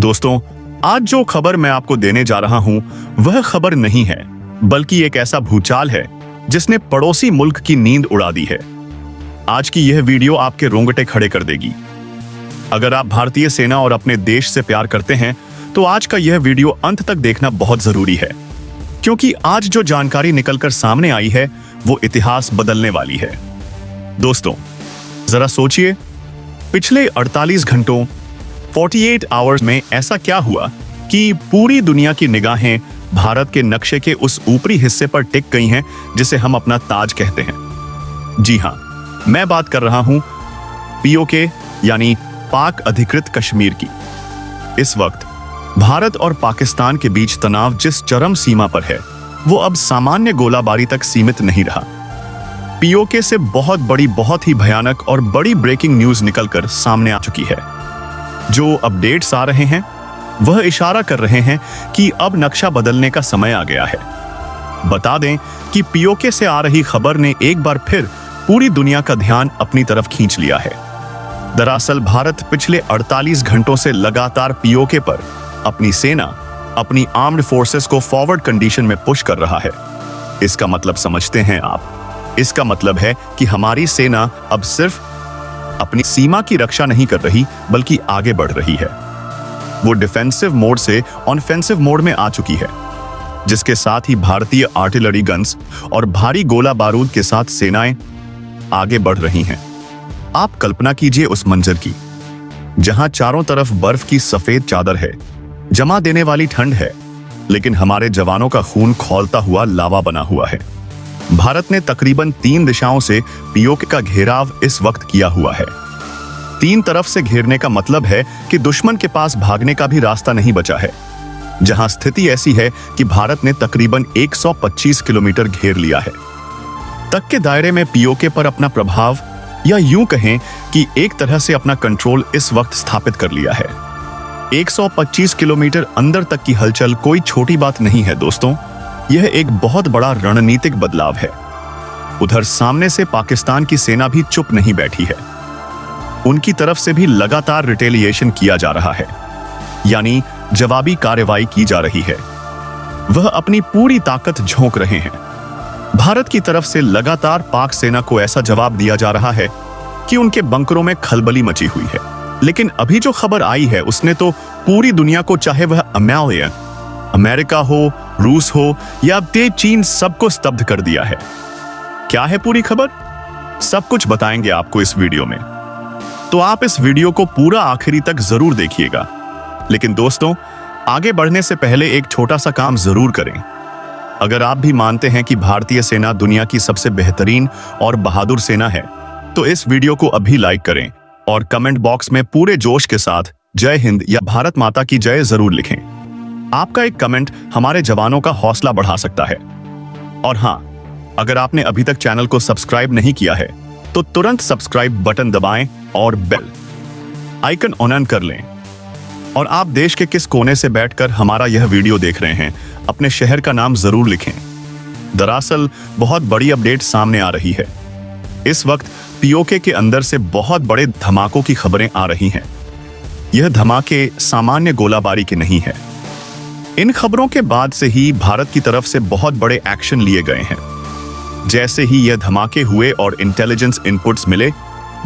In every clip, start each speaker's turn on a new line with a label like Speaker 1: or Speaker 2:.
Speaker 1: दोस्तों, आज जो खबर मैं आपको देने जा रहा हूं वह खबर नहीं है, बल्कि एक ऐसा भूचाल है जिसने पड़ोसी मुल्क की नींद उड़ा दी है। आज की यह वीडियो आपके रोंगटे खड़े कर देगी। अगर आप भारतीय सेना और अपने देश से प्यार करते हैं तो आज का यह वीडियो अंत तक देखना बहुत जरूरी है, क्योंकि आज जो जानकारी निकलकर सामने आई है वो इतिहास बदलने वाली है। दोस्तों, जरा सोचिए, पिछले 48 घंटों 48 आवर्स में ऐसा क्या हुआ कि पूरी दुनिया की निगाहें भारत के नक्शे के उस ऊपरी हिस्से पर टिक गई हैं जिसे हम अपना ताज कहते हैं। जी हां, मैं बात कर रहा हूं पीओके यानी पाक अधिकृत कश्मीर की। इस वक्त भारत और पाकिस्तान के बीच तनाव जिस चरम सीमा पर है वो अब सामान्य गोलाबारी तक सीमित नहीं रहा। पीओके से बहुत ही भयानक और बड़ी ब्रेकिंग न्यूज निकलकर सामने आ चुकी है। जो अपडेट्स आ रहे हैं वह इशारा कर रहे हैं कि अब नक्शा बदलने का समय आ गया है। बता दें कि पीओके से आ रही खबर ने एक बार फिर पूरी दुनिया का ध्यान अपनी तरफ खींच लिया है। दरअसल भारत पिछले 48 घंटों से लगातार पीओके पर अपनी सेना, अपनी आर्म्ड फोर्सेस को फॉरवर्ड कंडीशन में पुश कर रहा है। इसका मतलब समझते हैं आप? इसका मतलब है कि हमारी सेना अब सिर्फ अपनी सीमा की रक्षा नहीं कर रही बल्कि आगे बढ़ रही है। वो डिफेंसिव मोड से ऑफेंसिव मोड में आ चुकी है, जिसके साथ ही भारतीय आर्टिलरी गन्स और भारी गोला बारूद के साथ सेनाएं आगे बढ़ रही हैं। आप कल्पना कीजिए उस मंजर की, जहां चारों तरफ बर्फ की सफेद चादर है, जमा देने वाली ठंड है, लेकिन हमारे जवानों का खून खौलता हुआ लावा बना हुआ है। भारत ने तकरीबन 3 दिशाओं से पीओके का घेराव इस वक्त किया हुआ है। 3 तरफ से घेरने का मतलब है कि दुश्मन के पास भागने का भी रास्ता नहीं बचा है। जहां स्थिति ऐसी है कि भारत ने तकरीबन 125 किलोमीटर घेर लिया है तक के दायरे में पीओके पर अपना प्रभाव, या यूं कहें कि एक तरह से अपना कंट्रोल इस वक्त स्थापित कर लिया है। 125 किलोमीटर अंदर तक की हलचल कोई छोटी बात नहीं है दोस्तों, यह एक बहुत बड़ा रणनीतिक बदलाव है। उधर सामने से पाकिस्तान की सेना भी चुप नहीं बैठी है। उनकी तरफ से भी लगातार रिटेलिएशन किया जा रहा है, यानी जवाबी कार्रवाई की जा रही है। वह अपनी पूरी ताकत झोंक रहे हैं। भारत की तरफ से लगातार पाक सेना को ऐसा जवाब दिया जा रहा है कि उनके बंकरों में खलबली मची हुई है। लेकिन अभी जो खबर आई है उसने तो पूरी दुनिया को, चाहे वह अमेरिका हो, रूस हो या चीन, सबको स्तब्ध कर दिया है। क्या है पूरी खबर? सब कुछ बताएंगे आपको इस वीडियो में, तो आप इस वीडियो को पूरा आखिरी तक जरूर देखिएगा। लेकिन दोस्तों, आगे बढ़ने से पहले एक छोटा सा काम जरूर करें। अगर आप भी मानते हैं कि भारतीय सेना दुनिया की सबसे बेहतरीन और बहादुर सेना है, तो इस वीडियो को अभी लाइक करें और कमेंट बॉक्स में पूरे जोश के साथ जय हिंद या भारत माता की जय जरूर लिखें। आपका एक कमेंट हमारे जवानों का हौसला बढ़ा सकता है। और हां, अगर आपने अभी तक चैनल को सब्सक्राइब नहीं किया है तो तुरंत सब्सक्राइब बटन दबाएं और बेल आइकन ऑन कर लें। और आप देश के किस कोने से बैठकर हमारा यह वीडियो देख रहे हैं, अपने शहर का नाम जरूर लिखें। दरअसल बहुत बड़ी अपडेट सामने आ रही है। इस वक्त पीओके के अंदर से बहुत बड़े धमाकों की खबरें आ रही हैं। यह धमाके सामान्य गोलाबारी के नहीं है। इन खबरों के बाद से ही भारत की तरफ से बहुत बड़े एक्शन लिए गए हैं। जैसे ही यह धमाके हुए और इंटेलिजेंस इनपुट्स मिले,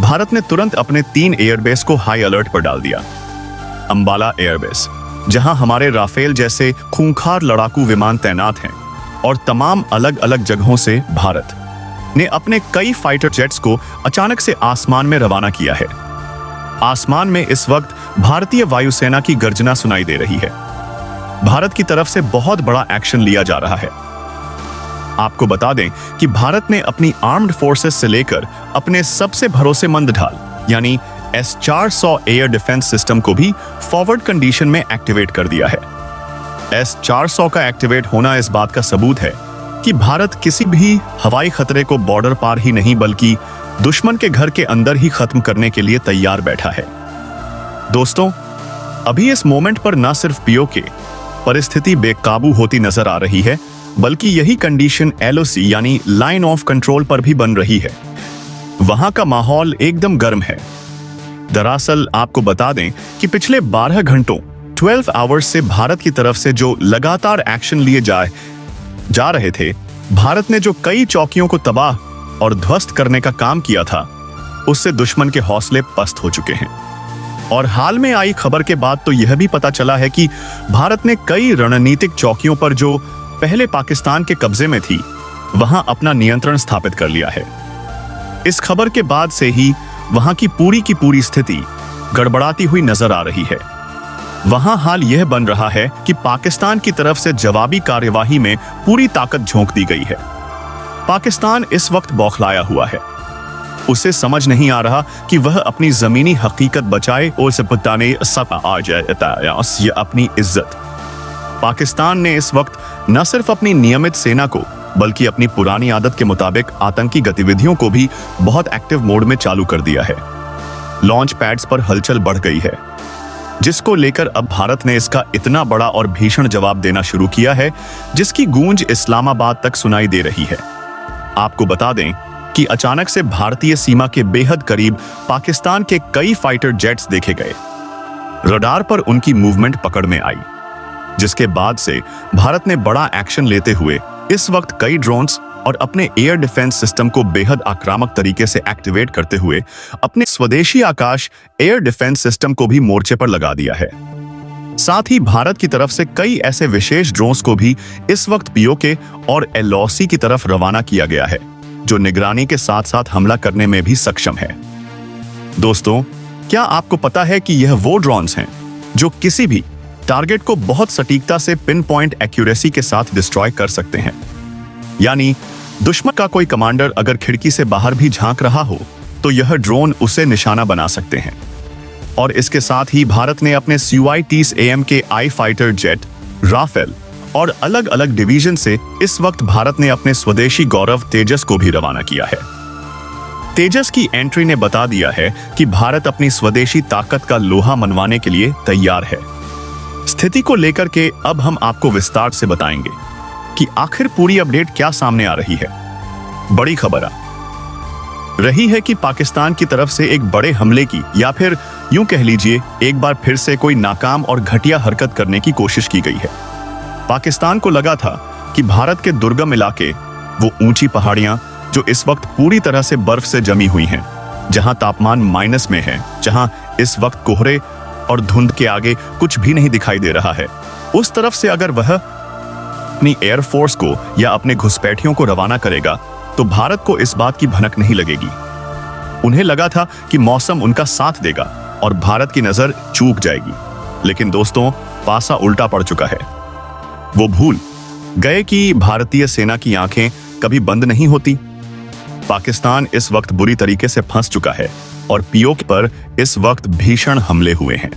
Speaker 1: भारत ने तुरंत अपने 3 एयरबेस को हाई अलर्ट पर डाल दिया। अंबाला एयरबेस, जहां हमारे राफेल जैसे खूंखार लड़ाकू विमान तैनात हैं, और तमाम अलग अलग जगहों से भारत ने अपने कई फाइटर जेट्स को अचानक से आसमान में रवाना किया है। आसमान में इस वक्त भारतीय वायुसेना की गर्जना सुनाई दे रही है। भारत की तरफ से बहुत बड़ा एक्शन लिया जा रहा है। आपको बता दें कि भारत ने अपनी आर्म्ड फोर्सेस से लेकर अपने सबसे भरोसेमंद ढाल यानी S-400 एयर डिफेंस सिस्टम को भी फॉरवर्ड कंडीशन में एक्टिवेट कर दिया है। S-400 का एक्टिवेट होना इस बात का सबूत है कि भारत किसी भी हवाई खतरे को बॉर्डर पार ही नहीं बल्कि दुश्मन के घर के अंदर ही खत्म करने के लिए तैयार बैठा है। दोस्तों, अभी इस मोमेंट पर न सिर्फ पीओके परिस्थिति बेकाबू होती नजर आ रही है, बल्कि यही कंडीशन LOC यानी लाइन ऑफ कंट्रोल पर भी बन रही है। वहां का माहौल एकदम गर्म है। दरअसल आपको बता दें कि पिछले 12 घंटों 12 आवर्स से भारत की तरफ से जो लगातार एक्शन लिए जा रहे थे, भारत ने जो कई चौकियों को तबाह और ध्वस्त करने का काम किया था, उससे दुश्मन के हौसले पस्त हो चुके हैं। और हाल में आई खबर के बाद तो यह भी पता चला है कि भारत ने कई रणनीतिक चौकियों पर जो पहले पाकिस्तान के कब्जे में थी, वहां अपना नियंत्रण स्थापित कर लिया है। इस खबर के बाद से ही वहां की पूरी स्थिति गड़बड़ाती हुई नजर आ रही है। वहां हाल यह बन रहा है कि पाकिस्तान की तरफ से जवाबी कार्यवाही में पूरी ताकत झोंक दी गई है। पाकिस्तान इस वक्त बौखलाया हुआ है। उसे समझ नहीं आ रहा कि वह अपनी जमीनी हकीकत बचाए और उसे बताने सब आ जाए ये अपनी इज्जत। पाकिस्तान ने इस वक्त न सिर्फ अपनी नियमित सेना को बल्कि अपनी पुरानी आदत के मुताबिक आतंकी गतिविधियों को भी बहुत एक्टिव मोड में चालू कर दिया है। लॉन्च पैड्स पर हलचल बढ़ गई है, जिसको लेकर अब भारत ने इसका इतना बड़ा और भीषण जवाब देना शुरू किया है, जिसकी गूंज इस्लामाबाद तक सुनाई दे रही है। आपको बता दें कि अचानक से भारतीय सीमा के बेहद करीब पाकिस्तान के कई फाइटर जेट्स देखे गए। रडार पर उनकी मूवमेंट पकड़ में आई, जिसके बाद से भारत ने बड़ा एक्शन लेते हुए इस वक्त कई ड्रोन्स और अपने एयर डिफेंस सिस्टम को बेहद आक्रामक तरीके से एक्टिवेट करते हुए अपने स्वदेशी आकाश एयर डिफेंस सिस्टम को भी मोर्चे पर लगा दिया है। साथ ही भारत की तरफ से कई ऐसे विशेष ड्रोन्स को भी इस वक्त पीओके और एलओसी की तरफ रवाना किया गया है, जो निगरानी के साथ साथ हमला करने में भी सक्षम है। दोस्तों, क्या आपको पता है कि यह वो ड्रोन्स हैं जो किसी भी टारगेट को बहुत सटीकता से पिन पॉइंट एक्यूरेसी के साथ डिस्ट्रॉय कर सकते हैं। यानी दुश्मन का कोई कमांडर अगर खिड़की से बाहर भी झांक रहा हो तो यह ड्रोन उसे निशाना बना सकते हैं। और इसके साथ ही भारत ने अपने CUI-30AM के आई फाइटर जेट, राफेल और अलग अलग डिवीजन से इस वक्त भारत ने अपने स्वदेशी गौरव तेजस को भी रवाना किया है। तेजस की एंट्री ने बता दिया है कि भारत अपनी स्वदेशी ताकत का लोहा मनवाने के लिए तैयार है। स्थिति को लेकर के अब हम आपको विस्तार से बताएंगे कि आखिर पूरी अपडेट क्या सामने आ रही है। बड़ी खबर आ रही है कि पाकिस्तान की तरफ से एक बड़े हमले की, या फिर यूं कह लीजिए एक बार फिर से कोई नाकाम और घटिया हरकत करने की कोशिश की गई है। पाकिस्तान को लगा था कि भारत के दुर्गम इलाके, वो ऊंची पहाड़ियां जो इस वक्त पूरी तरह से बर्फ से जमी हुई हैं, जहां तापमान माइनस में है, जहां इस वक्त कोहरे और धुंध के आगे कुछ भी नहीं दिखाई दे रहा है, उस तरफ से अगर वह अपनी एयरफोर्स को या अपने घुसपैठियों को रवाना करेगा तो भारत को इस बात की भनक नहीं लगेगी। उन्हें लगा था कि मौसम उनका साथ देगा और भारत की नजर चूक जाएगी, लेकिन दोस्तों पासा उल्टा पड़ चुका है। वो भूल गए कि भारतीय सेना की आंखें कभी बंद नहीं होती। पाकिस्तान इस वक्त बुरी तरीके से फंस चुका है और पीओके पर इस वक्त भीषण हमले हुए हैं।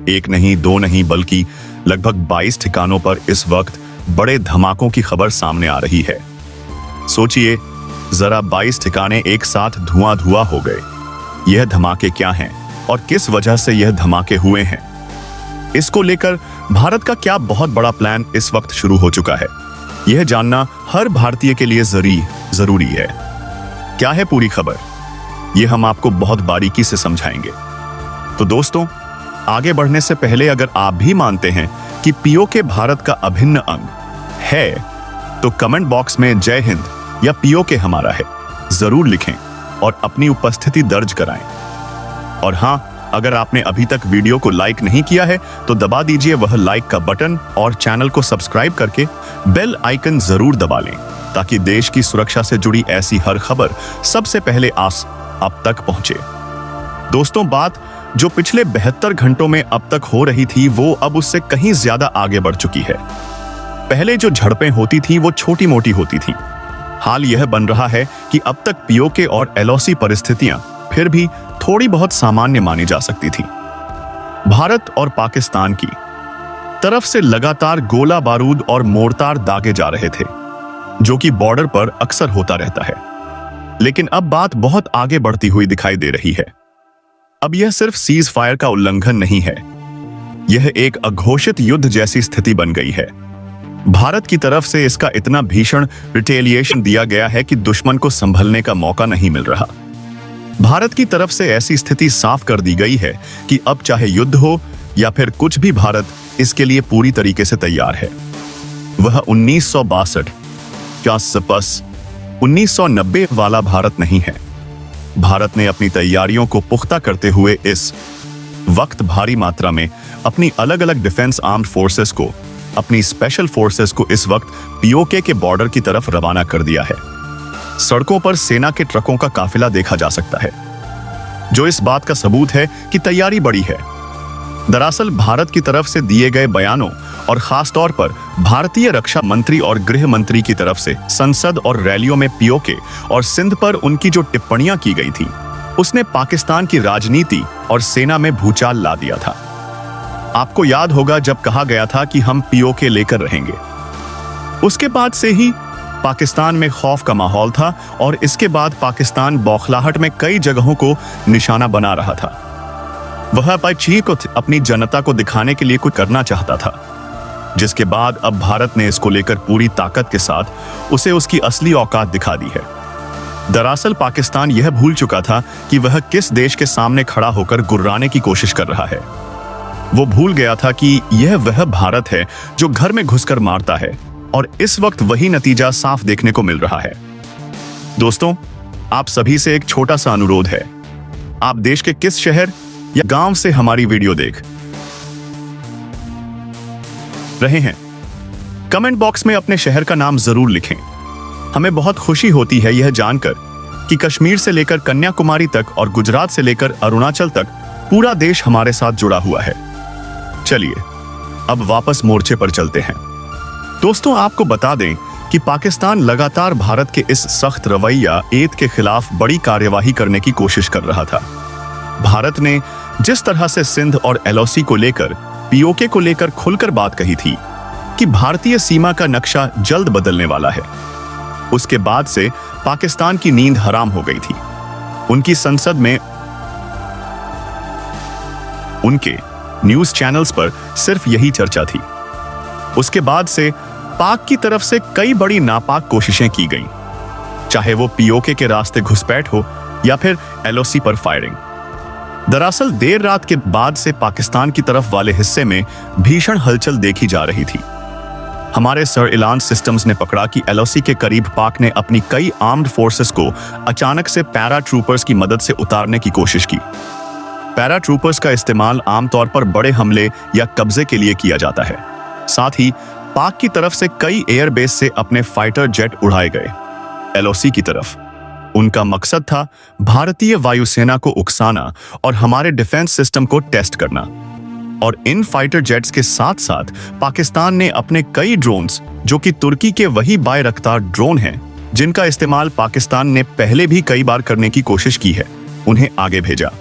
Speaker 1: एक नहीं, दो नहीं, बल्कि लगभग 22 ठिकानों पर इस वक्त बड़े धमाकों की खबर सामने आ रही है। सोचिए जरा, 22 ठिकाने एक साथ धुआं हो गए। यह धमाके क्या हैं और किस वजह से यह धमाके हुए हैं, इसको लेकर भारत का क्या बहुत बड़ा प्लान इस वक्त शुरू हो चुका है, यह जानना हर भारतीय के लिए जरूरी है। क्या है पूरी खबर, यह हम आपको बहुत बारीकी से समझाएंगे। तो दोस्तों, आगे बढ़ने से पहले अगर आप भी मानते हैं कि पीओके भारत का अभिन्न अंग है, तो कमेंट बॉक्स में जय हिंद या पीओके हमारा है जरूर लिखें और अपनी उपस्थिति दर्ज कराएं। और हां, अगर आपने अभी तक वीडियो को लाइक नहीं किया है तो दबा दीजिए वह लाइक का बटन और चैनल को सब्सक्राइब करके बेल आइकन जरूर दबा लें, ताकि देश की सुरक्षा से जुड़ी ऐसी हर खबर सबसे पहले आप तक पहुंचे। दोस्तों, बात जो पिछले 72 घंटों में अब तक हो रही थी, वो अब उससे कहीं ज्यादा आगे बढ़ चुकी है। पहले जो झड़पें होती थी वो छोटी मोटी होती थी। हाल यह बन रहा है कि अब तक पीओके और एलओसी परिस्थितियां फिर भी थोड़ी बहुत सामान्य मानी जा सकती थी। भारत और पाकिस्तान की तरफ से लगातार गोला बारूद और मोर्टार दागे जा रहे थे, जो कि बॉर्डर पर अक्सर होता रहता है। लेकिन अब बात बहुत आगे बढ़ती हुई दिखाई दे रही है। अब यह सिर्फ सीज फायर का उल्लंघन नहीं है, यह एक अघोषित युद्ध जैसी स्थिति बन गई है। भारत की तरफ से इसका इतना भीषण रिटेलिएशन दिया गया है कि दुश्मन को संभलने का मौका नहीं मिल रहा। भारत की तरफ से ऐसी स्थिति साफ कर दी गई है कि अब चाहे युद्ध हो या फिर कुछ भी, भारत इसके लिए पूरी तरीके से तैयार है। वह 1962 क्या सपस 1990 वाला भारत नहीं है। भारत ने अपनी तैयारियों को पुख्ता करते हुए इस वक्त भारी मात्रा में अपनी अलग अलग डिफेंस आर्म्ड फोर्सेस को, अपनी स्पेशल फोर्सेस को इस वक्त पीओके के बॉर्डर की तरफ रवाना कर दिया है। सड़कों पर सेना के ट्रकों का काफिला देखा जा सकता है, जो इस बात का सबूत है कि तैयारी बड़ी है। दरअसल भारत की तरफ से दिए गए बयानों और खास तौर पर भारतीय रक्षा मंत्री और गृह मंत्री की तरफ से संसद और रैलियों में पीओके और सिंध पर उनकी जो टिप्पणियां की गई थी, उसने पाकिस्तान की राजनीति और सेना में भूचाल ला दिया था। आपको याद होगा जब कहा गया था कि हम पीओके लेकर रहेंगे। उसके बाद से ही पाकिस्तान में खौफ का माहौल था और इसके बाद पाकिस्तान बौखलाहट में कई जगहों को निशाना बना रहा था। वह पीओके को अपनी जनता को दिखाने के लिए कुछ करना चाहता था, जिसके बाद अब भारत ने इसको लेकर पूरी ताकत के साथ उसे उसकी असली औकात दिखा दी है। दरअसल पाकिस्तान यह भूल चुका था कि वह किस देश के सामने खड़ा होकर गुर्राने की कोशिश कर रहा है। वो भूल गया था कि यह वह भारत है जो घर में घुसकर मारता है, और इस वक्त वही नतीजा साफ देखने को मिल रहा है। दोस्तों, आप सभी से एक छोटा सा अनुरोध है। आप देश के किस शहर या गांव से हमारी वीडियो देख रहे हैं, कमेंट बॉक्स में अपने शहर का नाम जरूर लिखें। हमें बहुत खुशी होती है यह जानकर कि कश्मीर से लेकर कन्याकुमारी तक और गुजरात से लेकर अरुणाचल तक पूरा देश हमारे साथ जुड़ा हुआ है। चलिए अब वापस मोर्चे पर चलते हैं। दोस्तों, आपको बता दें कि पाकिस्तान लगातार भारत के इस सख्त रवैया एद के खिलाफ बड़ी कार्यवाही करने की कोशिश कर रहा था। भारत ने जिस तरह से सिंध और एलओसी को लेकर, पीओके को लेकर खुलकर बात कही थी कि भारतीय सीमा का नक्शा जल्द बदलने वाला है, उसके बाद से पाकिस्तान की नींद हराम हो गई थी। उनकी संसद में, उनके न्यूज चैनल्स पर सिर्फ यही चर्चा थी। उसके बाद से पाक की तरफ से कई बड़ी नापाक कोशिशें की गईं, चाहे वो पीओके के रास्ते घुसपैठ हो या फिर एलओसी पर फायरिंग। दरअसल देर रात के बाद से पाकिस्तान की तरफ वाले हिस्से में भीषण हलचल देखी जा रही थी। हमारे सर्विलांस सिस्टम्स ने पकड़ा कि एलओसी के करीब पाक ने अपनी कई आर्म्ड फोर्सेस को अचानक से पैरा ट्रूपर्स की मदद से उतारने की कोशिश की। पैरा ट्रूपर्स का इस्तेमाल आमतौर पर बड़े हमले या कब्जे के लिए किया जाता है। साथ ही पाक की तरफ से कई एयरबेस से अपने फाइटर जेट उड़ाए गए एलओसी की तरफ। उनका मकसद था भारतीय वायुसेना को उकसाना और हमारे डिफेंस सिस्टम को टेस्ट करना। और इन फाइटर जेट्स के साथ साथ पाकिस्तान ने अपने कई ड्रोन्स, जो कि तुर्की के वही बायरख्तार ड्रोन हैं जिनका इस्तेमाल पाकिस्तान ने पहले भी कई बार करने की कोशिश की है, उन्हें आगे भेजा।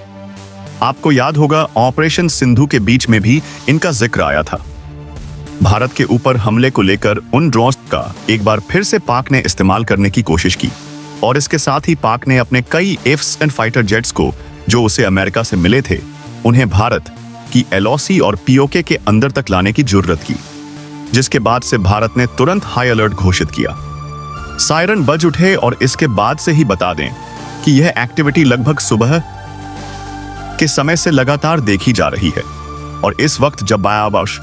Speaker 1: आपको याद होगा ऑपरेशन सिंधु के बीच में भी इनका जिक्र आया था। भारत के ऊपर हमले को लेकर उन ड्रोन्स का एक बार फिर से पाक ने इस्तेमाल करने की कोशिश की, और इसके साथ ही पाक ने अपने कई F-16 फाइटर जेट्स को, जो उसे अमेरिका से मिले थे, उन्हें भारत की एलओसी और पीओके के अंदर तक लाने की जुर्रत की, जिसके बाद से भारत ने तुरंत हाई अलर्ट घोषित किया। सायरन बज उठे और इसके बाद से ही बता दें कि यह एक्टिविटी लगभग सुबह के समय से लगातार देखी जा रही है। और इस वक्त जब बायाबाश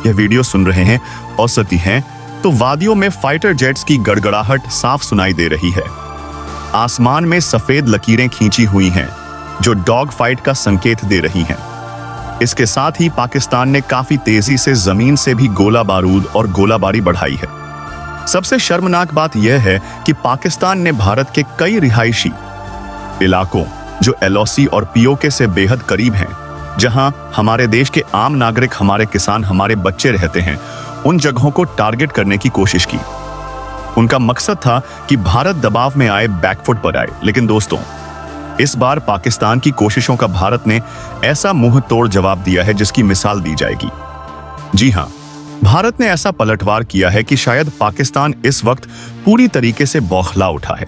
Speaker 1: यह वीडियो सुन रहे हैं और सती हैं, तो वादियों में फाइटर जेट्स की गड़गड़ाहट साफ सुनाई दे रही है। आसमान में सफेद लकीरें खींची हुई हैं, जो डॉग फाइट का संकेत दे रही हैं। इसके साथ ही पाकिस्तान ने काफी तेजी से जमीन से भी गोला बारूद और गोलाबारी बढ़ाई है। सबसे शर्मनाक बात यह है कि पाकिस्तान ने भारत के कई रिहायशी इलाकों, जो एलओसी और पीओके से बेहद करीब हैं, जहां हमारे देश के आम नागरिक, हमारे किसान, हमारे बच्चे रहते हैं, उन जगहों को टारगेट करने की कोशिश की। उनका मकसद था कि भारत दबाव में आए, बैकफुट पर आए। लेकिन दोस्तों, इस बार पाकिस्तान की कोशिशों का भारत ने ऐसा मुंह तोड़ जवाब दिया है जिसकी मिसाल दी जाएगी। जी हां, भारत ने ऐसा पलटवार किया है कि शायद पाकिस्तान इस वक्त पूरी तरीके से बौखला उठा है।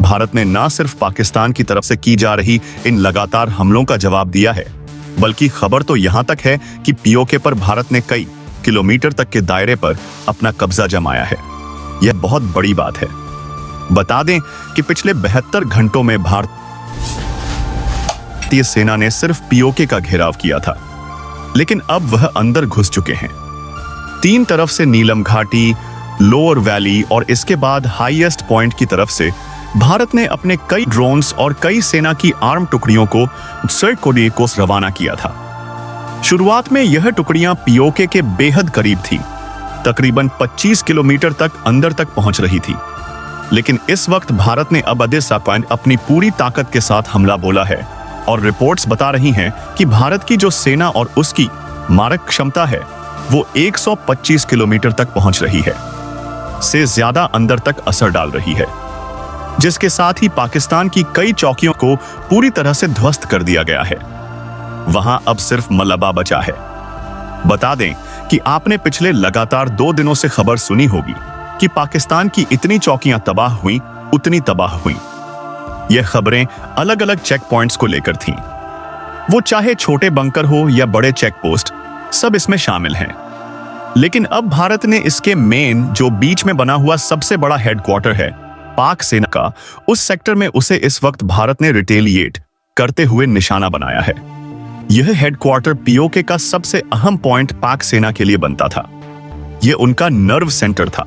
Speaker 1: भारत ने न सिर्फ पाकिस्तान की तरफ से की जा रही इन लगातार हमलों का जवाब दिया है, बल्कि खबर तो यहां तक है कि पीओके पर भारत ने कई किलोमीटर तक के दायरे पर अपना कब्जा जमाया है। यह बहुत बड़ी बात है। बता दें कि पिछले 72 घंटों में भारतीय सेना ने सिर्फ पीओके का घेराव किया था। लेकिन अब वह अंदर घुस चुके हैं। 3 तरफ से नीलम घाटी, लोअर वैली और इसके बाद हाईएस्ट पॉइंट की तरफ से भारत ने अपने कई ड्रोन्स और कई सेना की आर्म टुकड़ियों को उत्तर कोरिया को रवाना किया था। शुरुआत में यह टुकड़ियां पीओके के बेहद करीब थी, तकरीबन 25 किलोमीटर तक अंदर तक पहुंच रही थी। लेकिन इस वक्त भारत ने अब अदेसा पॉइंट अपनी पूरी ताकत के साथ हमला बोला है और रिपोर्ट्स बता रही हैं कि भारत की जो सेना और उसकी मारक क्षमता है वो 125 किलोमीटर तक पहुंच रही है, से ज्यादा अंदर तक असर डाल रही है, जिसके साथ ही पाकिस्तान की कई चौकियों को पूरी तरह से ध्वस्त कर दिया गया है। वहां अब सिर्फ मलबा बचा है। बता दें कि आपने पिछले लगातार 2 दिनों से खबर सुनी होगी कि पाकिस्तान की इतनी चौकियां तबाह हुई, उतनी तबाह हुई। यह खबरें अलग अलग चेक पॉइंट्स को लेकर थीं। वो चाहे छोटे बंकर हो या बड़े चेक पोस्ट, सब इसमें शामिल हैं। लेकिन अब भारत ने इसके मेन जो बीच में बना हुआ सबसे बड़ा हेडक्वार्टर है पाक सेना का, उस सेक्टर में उसे इस वक्त भारत ने रिटेलिएट करते हुए निशाना बनाया है। यह हेडक्वार्टर पीओके का सबसे अहम पॉइंट पाक सेना के लिए बनता था। यह उनका नर्व सेंटर था,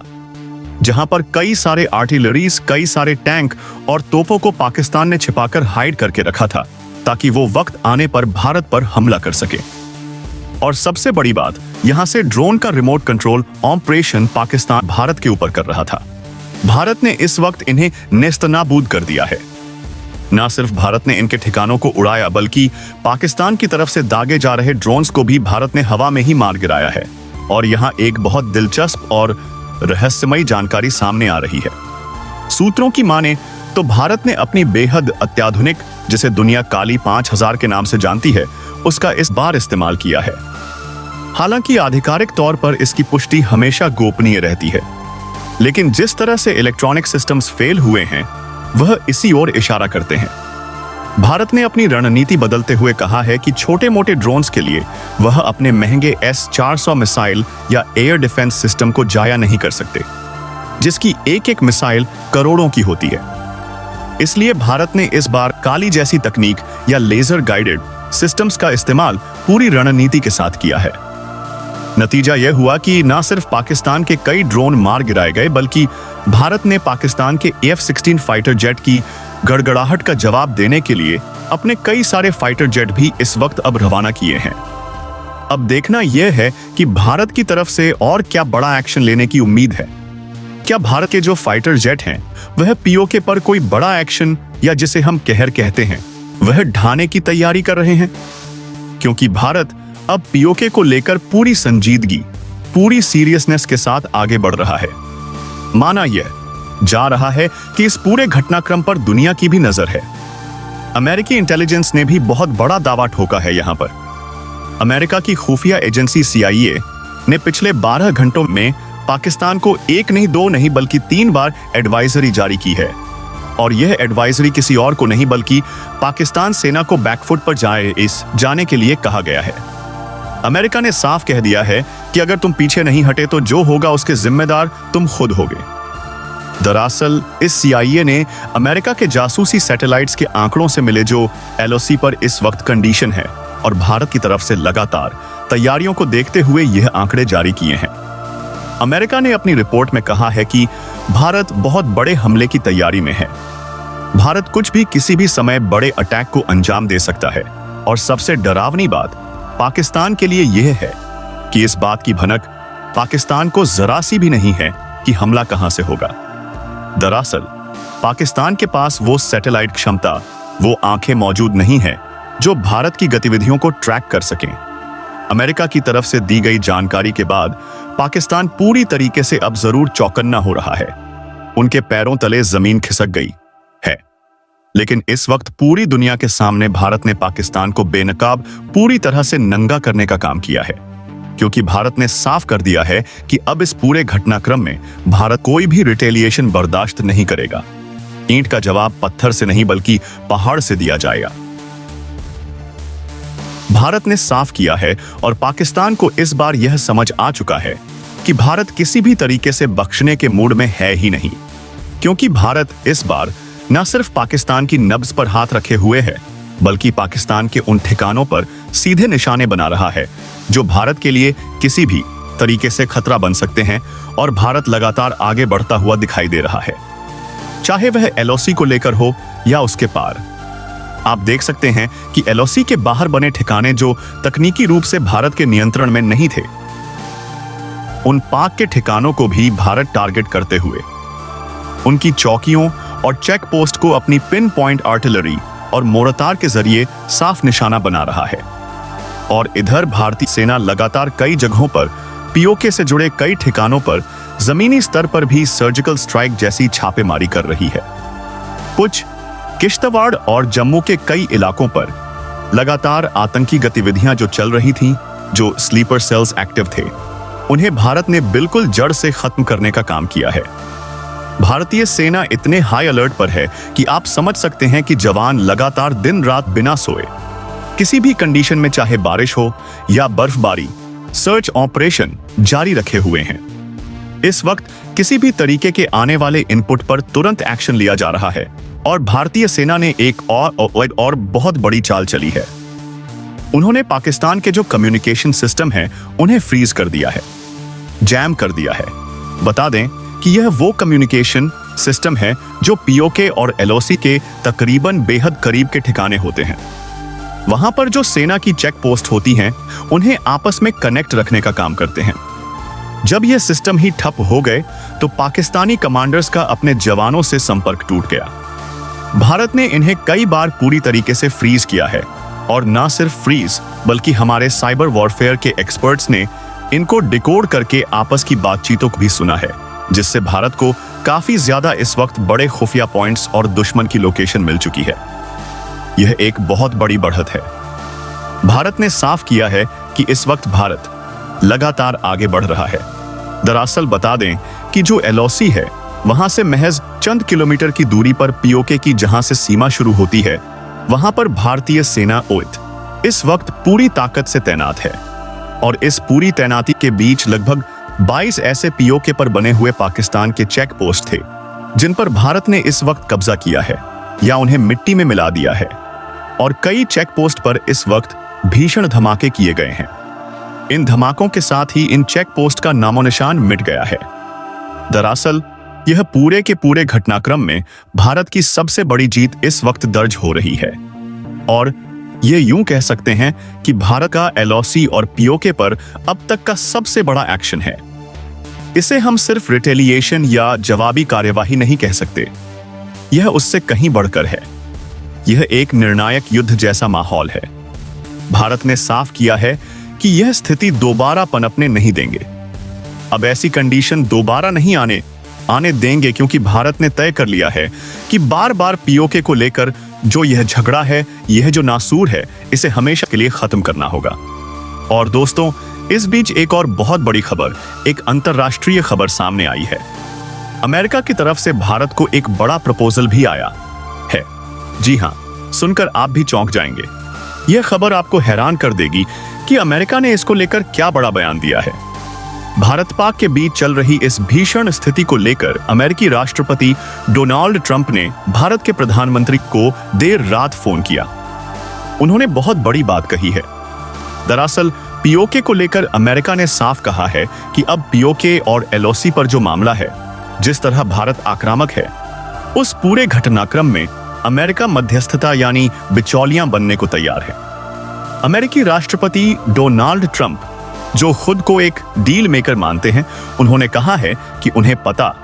Speaker 1: जहां पर कई सारे आर्टिलरीज, कई सारे टैंक और तोपों को पाकिस्तान ने छिपाकर हाइड करके रखा था, ताकि वो वक्त आने पर भारत पर हमला कर सके। और सबसे बड़ी बात, यहां से ड्रोन का remote control operation Pakistan Bharat के ऊपर कर रहा था। भारत ने इस वक्त इन्हें नेस्तनाबूद कर दिया है। न सिर्फ भारत ने इनके ठिकानों को उड़ाया, बल्कि पाकिस्तान की तरफ से दागे जा रहे ड्रोन्स को भी भारत ने हवा में ही मार गिराया है। और यहाँ एक बहुत दिलचस्प और रहस्यमयी जानकारी सामने आ रही है। सूत्रों की माने तो भारत ने अपनी बेहद अत्याधुनिक, जिसे दुनिया काली 5000 के नाम से जानती है, उसका इस बार इस्तेमाल किया है। हालांकि आधिकारिक तौर पर इसकी पुष्टि हमेशा गोपनीय रहती है, लेकिन जिस तरह से इलेक्ट्रॉनिक सिस्टम्स फेल हुए हैं वह इसी ओर इशारा करते हैं। भारत ने अपनी रणनीति बदलते हुए कहा है कि छोटे मोटे ड्रोन्स के लिए वह अपने महंगे S-400 मिसाइल या एयर डिफेंस सिस्टम को जाया नहीं कर सकते, जिसकी एक एक मिसाइल करोड़ों की होती है। इसलिए भारत ने इस बार काली जैसी तकनीक या लेजर गाइडेड सिस्टम्स का इस्तेमाल पूरी रणनीति के साथ किया है। नतीजा यह हुआ कि न सिर्फ पाकिस्तान के कई ड्रोन मार गिराए गए, बल्कि भारत ने पाकिस्तान के F-16 फाइटर जेट की गड़गड़ाहट का जवाब देने के लिए अपने कई सारे फाइटर जेट भी इस वक्त अब रवाना किए हैं। अब देखना यह है कि भारत की तरफ से और क्या बड़ा एक्शन लेने की उम्मीद है। क्या भारत के जो फाइटर जेट हैं वह पीओके पर कोई बड़ा एक्शन, या जिसे हम कहर कहते हैं, वह ढाने की तैयारी कर रहे हैं? क्योंकि भारत अब पीओके को लेकर पूरी संजीदगी, पूरी सीरियसनेस के साथ आगे बढ़ रहा है। माना यह जा रहा है कि इस पूरे घटनाक्रम पर दुनिया की भी नजर है। अमेरिकी इंटेलिजेंस ने भी बहुत बड़ा दावा ठोका है। यहां पर अमेरिका की खुफिया एजेंसी CIA ने पिछले 12 घंटों में पाकिस्तान को 1 नहीं 2 नहीं बल्कि 3 बार एडवाइजरी जारी की है। और यह एडवाइजरी किसी और को नहीं बल्कि पाकिस्तान सेना को बैकफुट पर जाने के लिए कहा गया है। अमेरिका ने साफ कह दिया है कि अगर तुम पीछे नहीं हटे तो जो होगा उसके जिम्मेदार तुम खुद होगे। दरअसल इस CIA ने अमेरिका के जासूसी सैटेलाइट्स के आंकड़ों से मिले जो LOC पर इस वक्त कंडीशन है और भारत की तरफ से लगातार तैयारियों को देखते हुए यह आंकड़े जारी किए हैं। अमेरिका ने अपनी रिपोर्ट में कहा है कि भारत बहुत बड़े हमले की तैयारी में है। भारत कुछ भी किसी भी समय बड़े अटैक को अंजाम दे सकता है। और सबसे डरावनी बात पाकिस्तान के लिए यह है कि इस बात की भनक पाकिस्तान को जरा सी भी नहीं है कि हमला कहां से होगा। दरअसल पाकिस्तान के पास वो सैटेलाइट क्षमता, वो आंखें मौजूद नहीं है जो भारत की गतिविधियों को ट्रैक कर सकें। अमेरिका की तरफ से दी गई जानकारी के बाद पाकिस्तान पूरी तरीके से अब जरूर चौकन्ना हो रहा है। उनके पैरों तले जमीन खिसक गई है। लेकिन इस वक्त पूरी दुनिया के सामने भारत ने पाकिस्तान को बेनकाब पूरी तरह से नंगा करने का काम किया है, क्योंकि भारत ने साफ कर दिया है कि अब इस पूरे घटनाक्रम में भारत कोई भी रिटेलिएशन बर्दाश्त नहीं करेगा। ईंट का जवाब पत्थर से नहीं बल्कि पहाड़ से दिया जाएगा। भारत ने साफ किया है और पाकिस्तान को इस बार यह समझ आ चुका है कि भारत किसी भी तरीके से बख्शने के मूड में है ही नहीं, क्योंकि भारत इस बार न सिर्फ पाकिस्तान की नब्ज पर हाथ रखे हुए है, बल्कि पाकिस्तान के उन ठिकानों पर सीधे निशाने बना रहा है जो भारत के लिए किसी भी तरीके से खतरा बन सकते हैं, और भारत लगातार आगे बढ़ता हुआ दिखाई दे रहा है, चाहे वह एलओसी को लेकर हो या उसके पार। आप देख सकते हैं कि एलओसी के बाहर बने ठिकाने जो तकनीकी रूप से भारत के नियंत्रण में नहीं थे, उन पाक के ठिकानों को भी भारत टारगेट करते हुए उनकी चौकियों और चेक पोस्ट को अपनी पिन पॉइंट आर्टिलरी और मोर्टार के जरिए साफ निशाना बना रहा है। और इधर भारतीय सेना लगातार कई जगहों पर पीओके से जुड़े कई ठिकानों पर जमीनी स्तर पर भी सर्जिकल स्ट्राइक जैसी छापेमारी कर रही है। कुछ किश्तवाड़ और जम्मू के कई इलाकों पर लगातार आतंकी गतिविधियां जो चल रही थीं, जो स्लीपर सेल्स एक्टिव थे, उन्हें भारत ने बिल्कुल जड़ से खत्म करने का काम किया है। भारतीय सेना इतने हाई अलर्ट पर है कि आप समझ सकते हैं कि जवान लगातार दिन रात बिना सोए किसी भी कंडीशन में, चाहे बारिश हो या बर्फबारी, सर्च ऑपरेशन जारी रखे हुए हैं। इस वक्त किसी भी तरीके के आने वाले इनपुट पर तुरंत एक्शन लिया जा रहा है, और भारतीय सेना ने एक और बहुत बड़ी चाल चली है। उन्होंने पाकिस्तान के जो कम्युनिकेशन सिस्टम हैं, उन्हें फ्रीज कर दिया है, जैम कर दिया है। बता दें कि यह वो कम्युनिकेशन सिस्टम है जो पीओके और एलओसी के तकरीबन बेहद करीब के ठिकाने होते हैं। वहां पर जो सेना की चेक पोस्ट होती हैं, उन्हें आपस में कनेक्ट रखने का काम करते हैं। जब यह सिस्टम ही ठप हो गए तो पाकिस्तानी कमांडर्स का अपने जवानों से संपर्क टूट गया। भारत ने इन्हें कई बार पूरी तरीके से फ्रीज किया है, और ना सिर्फ फ्रीज बल्कि हमारे साइबर वॉरफेयर के एक्सपर्ट्स ने इनको डिकोड करके आपस की बातचीतों को भी सुना है, जिससे भारत को काफी ज्यादा इस वक्त बड़े खुफिया पॉइंट्स और दुश्मन की लोकेशन मिल चुकी है। यह एक बहुत बड़ी बढ़त है। भारत ने साफ किया है कि इस वक्त भारत लगातार आगे बढ़ रहा है। दरअसल बता दें कि जो एलओसी है, वहां से महज चंद किलोमीटर की दूरी पर पीओके की जहां से सीमा शुरू होती है, वहां पर भारतीय सेना इस वक्त पूरी ताकत से तैनात है। और इस पूरी तैनाती के बीच लगभग 22 ऐसे पीओके पर बने हुए पाकिस्तान के चेक पोस्ट थे, जिन पर भारत ने इस वक्त कब्जा किया है या उन्हें मिट्टी में मिला दिया है। और कई चेक पोस्ट पर इस वक्त भीषण धमाके किए गए हैं। इन धमाकों के साथ ही इन चेक पोस्ट का नामो निशान मिट गया है। दरअसल यह पूरे के पूरे घटनाक्रम में भारत की सबसे बड़ी जीत इस वक्त दर्ज हो रही है, और ये यूं कह सकते हैं कि भारत का एलओसी और पीओके पर अब तक का सबसे बड़ा एक्शन है। इसे हम सिर्फ रिटेलिएशन या जवाबी कार्यवाही नहीं कह सकते, यह उससे कहीं बढ़कर है। यह एक निर्णायक युद्ध जैसा माहौल है। भारत ने साफ किया है कि यह स्थिति दोबारा पनपने नहीं देंगे। अब ऐसी कंडीशन दोबारा नहीं आने देंगे, क्योंकि भारत ने तय कर लिया है कि बार बार पीओके को लेकर जो यह झगड़ा है, यह जो नासूर है, इसे हमेशा के लिए खत्म करना होगा। और दोस्तों, इस बीच एक और बहुत बड़ी खबर, एक अंतरराष्ट्रीय खबर सामने आई है। अमेरिका की तरफ से भारत को एक बड़ा प्रपोजल भी आया है। जी हां, सुनकर आप भी चौंक जाएंगे। यह खबर आपको हैरान कर देगी कि अमेरिका ने इसको लेकर क्या बड़ा बयान दिया है। भारत पाक के बीच चल रही इस भीषण स्थिति को लेकर अमेरिकी राष्ट्रपति डोनाल्ड ट्रंप ने भारत के प्रधानमंत्री को देर रात फोन किया। उन्होंने बहुत बड़ी बात कही है। दरअसल पीओके को लेकर अमेरिका ने साफ कहा है कि अब पीओके और एलओसी पर जो मामला है, जिस तरह भारत आक्रामक है, उस पूरे घटनाक्रम में अमेरिका मध्यस्थता यानी बिचौलियां बनने को तैयार है। अमेरिकी राष्ट्रपति डोनाल्ड ट्रंप, जो खुद को एक डील मेकर मानते हैं, उन्होंने कहा है कि उन्हें पता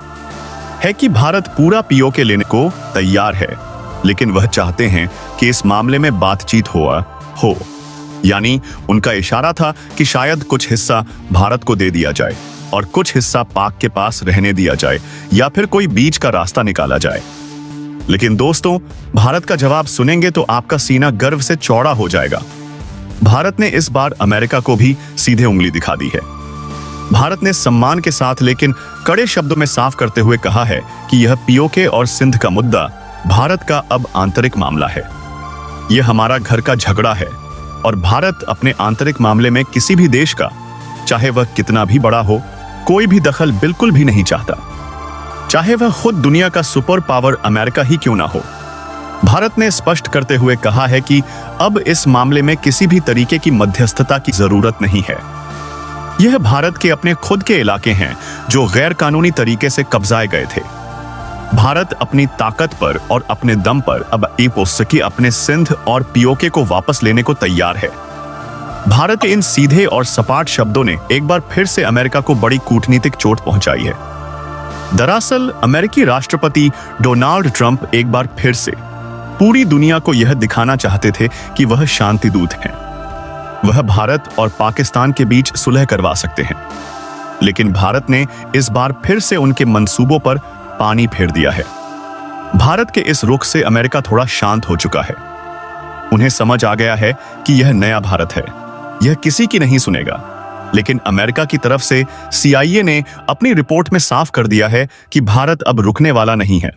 Speaker 1: है कि भारत पूरा पीओके लेने को तैयार है, लेकिन वह चाहते हैं कि इस मामले में बातचीत हो। यानी उनका इशारा था कि शायद कुछ हिस्सा भारत को दे दिया जाए और कुछ हिस्सा पाक के पास रहने दिया जाए, या फिर कोई बीच का रास्ता निकाला जाए। लेकिन दोस्तों, भारत का जवाब सुनेंगे तो आपका सीना गर्व से चौड़ा हो जाएगा। भारत ने इस बार अमेरिका को भी सीधे उंगली दिखा दी है। भारत ने सम्मान के साथ लेकिन कड़े शब्दों में साफ करते हुए कहा है कि यह पीओके और सिंध का मुद्दा भारत का अब आंतरिक मामला है। यह हमारा घर का झगड़ा है, और भारत अपने आंतरिक मामले में किसी भी देश का, चाहे वह कितना भी बड़ा हो, कोई भी दखल बिल्कुल भी नहीं चाहता, चाहे वह खुद दुनिया का सुपर पावर अमेरिका ही क्यों ना हो। भारत ने स्पष्ट करते हुए कहा है कि अब इस मामले में किसी भी तरीके की मध्यस्थता की जरूरत नहीं है। यह भारत के अपने खुद के इलाके हैं जो गैर कानूनी तरीके से कब्जाए गए थे। भारत अपनी ताकत पर और अपने दम पर अब की अपने सिंध और पीओके को वापस लेने को तैयार है। भारत के इन सीधे और सपाट शब्दों ने एक बार फिर से अमेरिका को बड़ी कूटनीतिक चोट पहुंचाई है। दरअसल अमेरिकी राष्ट्रपति डोनाल्ड ट्रंप एक बार फिर से पूरी दुनिया को यह दिखाना चाहते थे कि वह शांति दूत हैं। वह भारत और पाकिस्तान के बीच सुलह करवा सकते हैं, लेकिन भारत ने इस बार फिर से उनके मंसूबों पर पानी फेर दिया है। भारत के इस रुख से अमेरिका थोड़ा शांत हो चुका है। उन्हें समझ आ गया है कि यह नया भारत है, यह किसी की नहीं सुनेगा। लेकिन अमेरिका की तरफ से CIA ने अपनी रिपोर्ट में साफ कर दिया है कि भारत अब रुकने वाला नहीं है।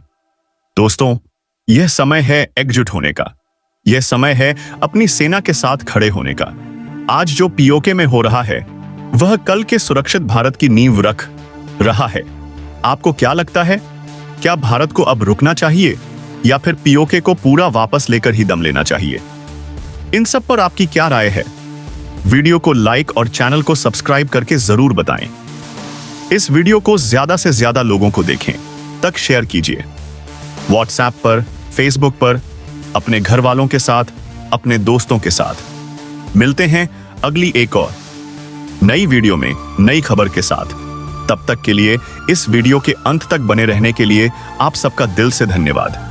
Speaker 1: दोस्तों, यह समय है एकजुट होने का। यह समय है अपनी सेना के साथ खड़े होने का। आज जो पीओके में हो रहा है वह कल के सुरक्षित भारत की नींव रख रहा है। आपको क्या लगता है? क्या भारत को अब रुकना चाहिए या फिर पीओके को पूरा वापस लेकर ही दम लेना चाहिए? इन सब पर आपकी क्या राय है? वीडियो को लाइक और चैनल को सब्सक्राइब करके जरूर बताएं। इस वीडियो को ज्यादा से ज्यादा लोगों को देखें तक शेयर कीजिए। व्हाट्सएप पर, फेसबुक पर, अपने घर वालों के साथ, अपने दोस्तों के साथ। मिलते हैं अगली एक और नई वीडियो में नई खबर के साथ। तब तक के लिए इस वीडियो के अंत तक बने रहने के लिए आप सबका दिल से धन्यवाद।